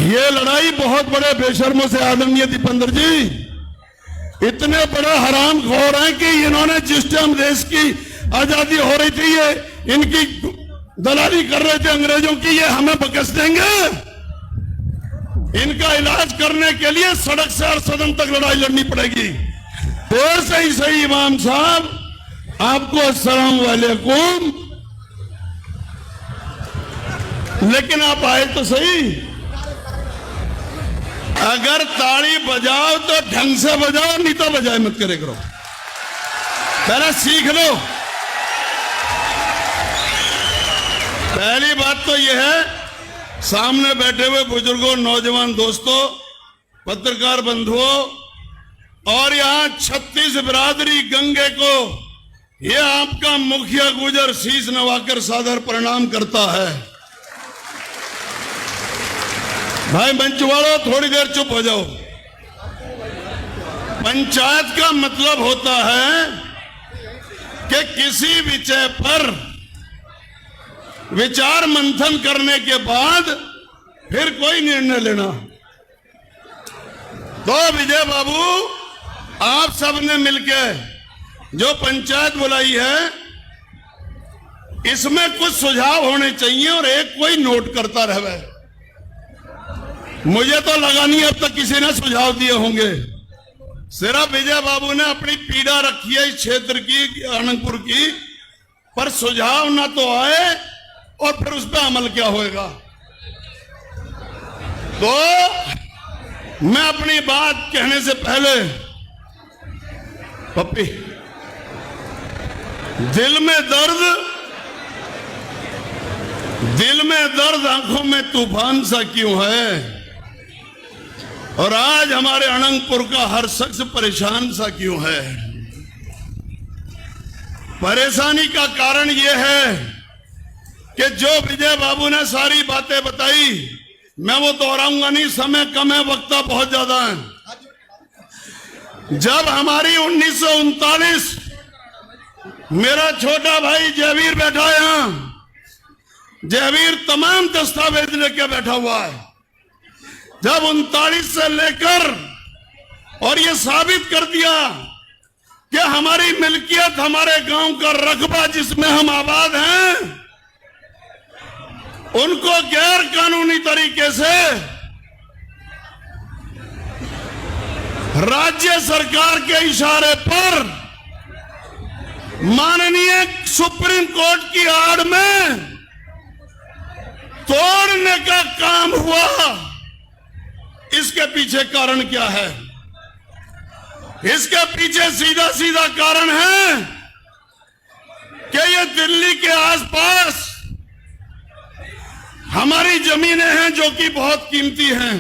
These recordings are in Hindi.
ये लड़ाई बहुत बड़े बेशर्मों से आदरणीय दीपेंद्र जी, इतने बड़े हरामखोर हैं कि इन्होंने जिस टाइम देश की आजादी हो रही थी, ये इनकी दलाली कर रहे थे अंग्रेजों की, ये हमें बकस देंगे। इनका इलाज करने के लिए सड़क से और सदन तक लड़ाई लड़नी पड़ेगी। देर से ही सही इमाम साहब, आपको अस्सलाम वालेकुम, लेकिन आप आए तो सही। अगर ताली बजाओ तो ढंग से बजाओ, नहीं तो बजाए मत करे करो, पहले सीख लो। पहली बात तो यह है, सामने बैठे हुए बुजुर्गों, नौजवान दोस्तों, पत्रकार बंधुओं और यहां 36 बिरादरी गंगे को यह आपका मुखिया गुजर शीश नवाकर सादर प्रणाम करता है। भाई मंच वालों, थोड़ी देर चुप हो जाओ। पंचायत का मतलब होता है कि किसी विषय पर विचार मंथन करने के बाद फिर कोई निर्णय लेना। तो विजय बाबू, आप सबने मिलकर जो पंचायत बुलाई है, इसमें कुछ सुझाव होने चाहिए और एक कोई नोट करता रहे। मुझे तो लगा नहीं अब तक किसी ने सुझाव दिए होंगे। सिर्फ विजय बाबू ने अपनी पीड़ा रखी है इस क्षेत्र की, आनंदपुर की, पर सुझाव ना तो आए और फिर उस पर अमल क्या होएगा। तो मैं अपनी बात कहने से पहले, पप्पी, दिल में दर्द आंखों में तूफान सा क्यों है, और आज हमारे अनंतपुर का हर शख्स परेशान सा क्यों है। परेशानी का कारण यह है कि जो विजय बाबू ने सारी बातें बताई, मैं वो दोहराऊंगा नहीं, समय कम है, वक्त बहुत ज्यादा है। जब हमारी 1939, मेरा छोटा भाई जयवीर बैठा है यहां, जयवीर तमाम दस्तावेज लेके बैठा हुआ है। जब 39 से लेकर और ये साबित कर दिया कि हमारी मिल्कियत, हमारे गांव का रकबा जिसमें हम आबाद हैं, उनको गैर कानूनी तरीके से राज्य सरकार के इशारे पर माननीय सुप्रीम कोर्ट की आड़ में तोड़ने का काम हुआ। इसके पीछे कारण क्या है? इसके पीछे सीधा सीधा कारण है कि ये दिल्ली के आसपास हमारी जमीनें हैं जो कि बहुत कीमती हैं,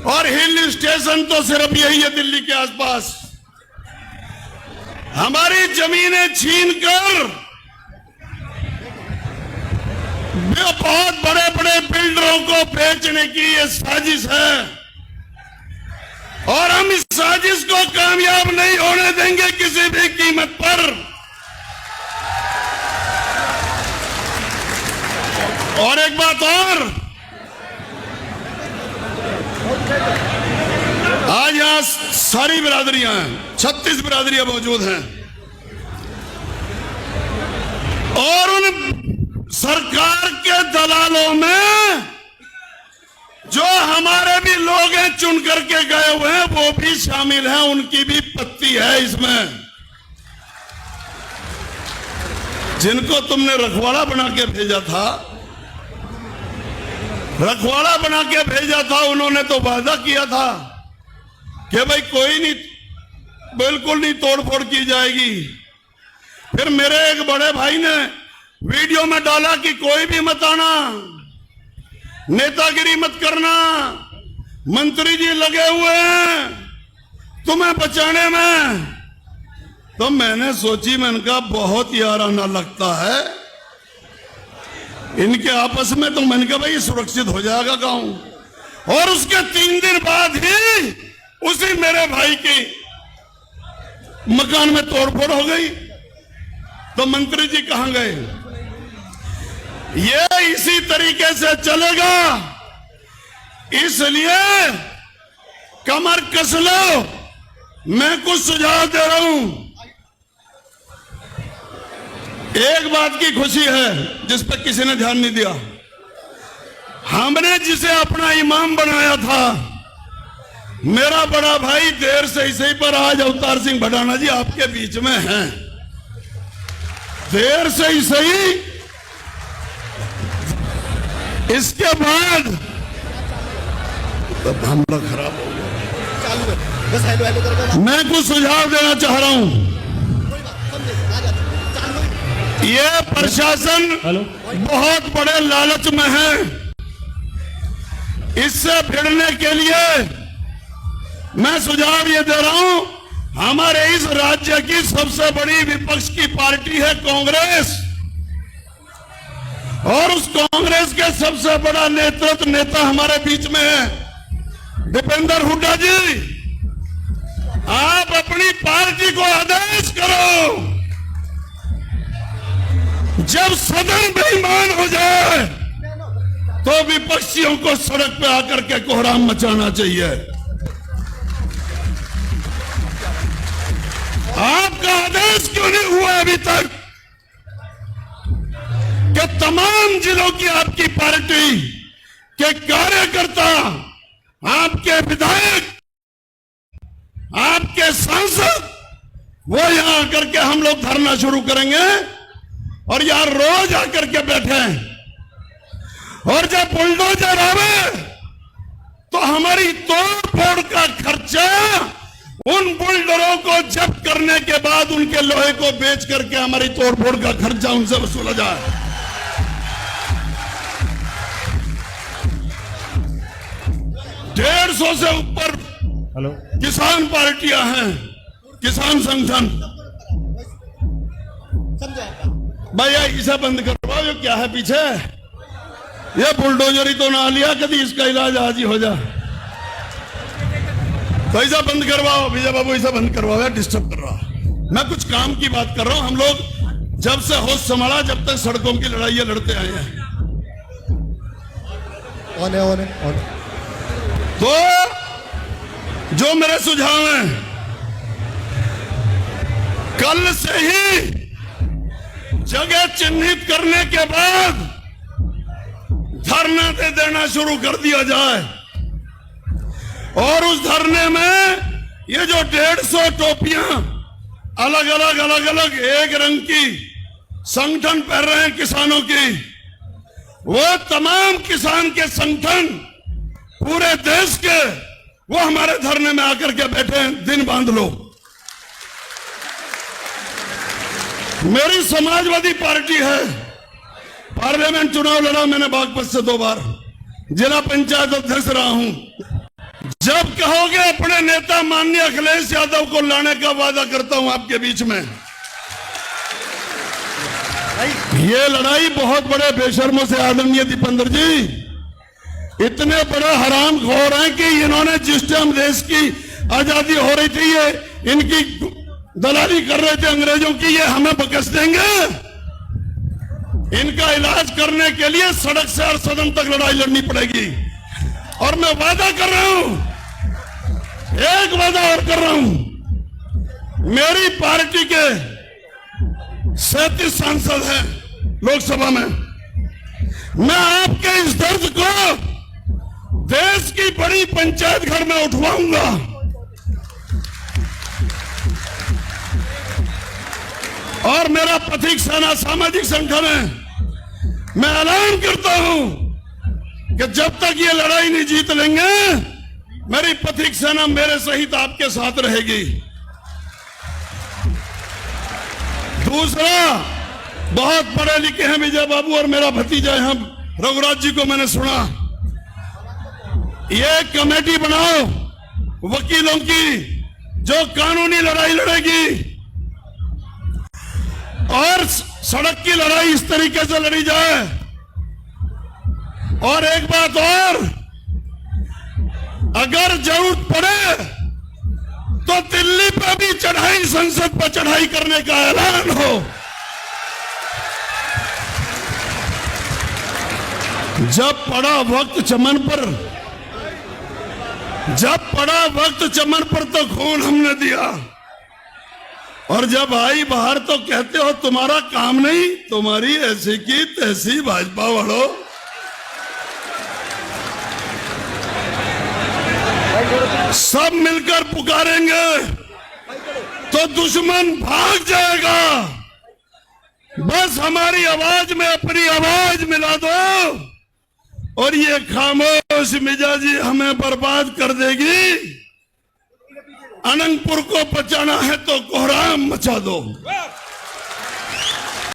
और हिल स्टेशन तो सिर्फ यही है दिल्ली के आसपास। हमारी जमीनें छीनकर बहुत बड़े बड़े बिल्डरों को बेचने की ये साजिश है, और हम इस साजिश को कामयाब नहीं होने देंगे किसी भी कीमत पर। और एक बात और, आज यहां सारी बिरादरियां हैं, 36 बिरादरियां मौजूद हैं, और उन सरकार के दलालों में जो हमारे भी लोग हैं चुन करके गए हुए हैं, वो भी शामिल हैं, उनकी भी पत्ती है इसमें। जिनको तुमने रखवाड़ा बना के भेजा था, रखवाड़ा बना के भेजा था, उन्होंने तो वादा किया था कि भाई कोई नहीं, बिल्कुल नहीं तोड़फोड़ की जाएगी। फिर मेरे एक बड़े भाई ने वीडियो में डाला कि कोई भी मत आना, नेतागिरी मत करना, मंत्री जी लगे हुए हैं तुम्हें बचाने में। तो मैंने सोची, मैंने कहा बहुत याराना लगता है इनके आपस में। तो मैंने कहा भाई सुरक्षित हो जाएगा गांव। और उसके 3 दिन बाद ही उसी मेरे भाई के मकान में तोड़फोड़ हो गई। तो मंत्री जी कहां गए? ये इसी तरीके से चलेगा इसलिए कमर कस लो। मैं कुछ सुझाव दे रहा हूं। एक बात की खुशी है जिस पर किसी ने ध्यान नहीं दिया। हमने जिसे अपना इमाम बनाया था, मेरा बड़ा भाई देर से इसी पर आज अवतार सिंह भडाना जी आपके बीच में हैं। देर से ही सही, इसके बाद मामला खराब हो गया। मैं कुछ सुझाव देना चाह रहा हूं। ये प्रशासन बहुत बड़े लालच में है। इससे भिड़ने के लिए मैं सुझाव ये दे रहा हूं, हमारे इस राज्य की सबसे बड़ी विपक्ष की पार्टी है कांग्रेस, और उस कांग्रेस के सबसे बड़ा नेता हमारे बीच में है दीपेंद्र हुड्डा जी। आप अपनी पार्टी को आदेश करो, जब सदन बेईमान हो जाए तो विपक्षियों को सड़क पे आकर के कोहराम मचाना चाहिए। आपका आदेश क्यों नहीं हुआ अभी तक कि तमाम जिलों की आपकी पार्टी के कार्यकर्ता, आपके विधायक, आपके सांसद वो यहां आकर के हम लोग धरना शुरू करेंगे और यहां रोज आकर के बैठे, और जब बुलडोजर आवे तो हमारी तोड़ फोड़ का खर्चा उन बुलडोजरों को जब्त करने के बाद उनके लोहे को बेच करके हमारी तोड़ फोड़ का खर्चा उनसे वसूला जाए। 150 से ऊपर किसान पार्टियां हैं, किसान संगठन। भैया इसे बंद करवाओ, ये क्या है पीछे? ये बुलडोजर ही तो ना लिया कभी, इसका इलाज आज ही हो जाए। तो ऐसा बंद करवाओ विजय बाबू, ऐसा बंद करवाओ, डिस्टर्ब कर रहा। मैं कुछ काम की बात कर रहा हूं। हम लोग जब से होश संभाला जब तक सड़कों की लड़ाइयां लड़ते आए हैं। तो जो मेरे सुझाव हैं, कल से ही जगह चिन्हित करने के बाद धरना दे देना शुरू कर दिया जाए, और उस धरने में ये जो 150 टोपियां अलग अलग एक रंग की संगठन पहन रहे हैं किसानों की, वो तमाम किसान के संगठन पूरे देश के वो हमारे धरने में आकर के बैठे हैं। दिन बांध लो। मेरी समाजवादी पार्टी है, पार्लियामेंट चुनाव लड़ा मैंने बागपत से 2 बार, जिला पंचायत अध्यक्ष रहा हूं। जब कहोगे अपने नेता माननीय अखिलेश यादव को लाने का वादा करता हूं आपके बीच में। ये लड़ाई बहुत बड़े बेशर्मों से, आदरणीय दीपेंद्र जी, इतने बड़े हरामखोर हैं कि इन्होंने जिस टाइम देश की आजादी हो रही थी, ये इनकी दलाली कर रहे थे अंग्रेजों की, ये हमें बकस देंगे। इनका इलाज करने के लिए सड़क से और सदन तक लड़ाई लड़नी पड़ेगी। और मैं वादा कर रहा हूं, एक वादा और कर रहा हूं, मेरी पार्टी के 37 सांसद हैं लोकसभा में। मैं आपके इस दर्द को देश की बड़ी पंचायत घर में उठवाऊंगा। और मेरा पथिक सेना सामाजिक संगठन है। मैं ऐलान करता हूं कि जब तक ये लड़ाई नहीं जीत लेंगे, मेरी पथिक सेना मेरे सहित आपके साथ रहेगी। दूसरा, बहुत पढ़े लिखे हैं विजय बाबू और मेरा भतीजा है रघुराज जी को मैंने सुना, ये कमेटी बनाओ वकीलों की जो कानूनी लड़ाई लड़ेगी, और सड़क की लड़ाई इस तरीके से लड़ी जाए। और एक बात और, अगर जरूरत पड़े तो दिल्ली पर भी चढ़ाई, संसद पर चढ़ाई करने का ऐलान हो। जब पड़ा वक्त चमन पर जब पड़ा वक्त चमन पर तो खून हमने दिया, और जब आई बाहर तो कहते हो तुम्हारा काम नहीं, तुम्हारी ऐसी की तैसी भाजपा वालों। सब मिलकर पुकारेंगे तो दुश्मन भाग जाएगा। बस हमारी आवाज में अपनी आवाज मिला दो, और ये खामोश मिजाजी हमें बर्बाद कर देगी। अनंतपुर को बचाना है तो कोहराम मचा दो।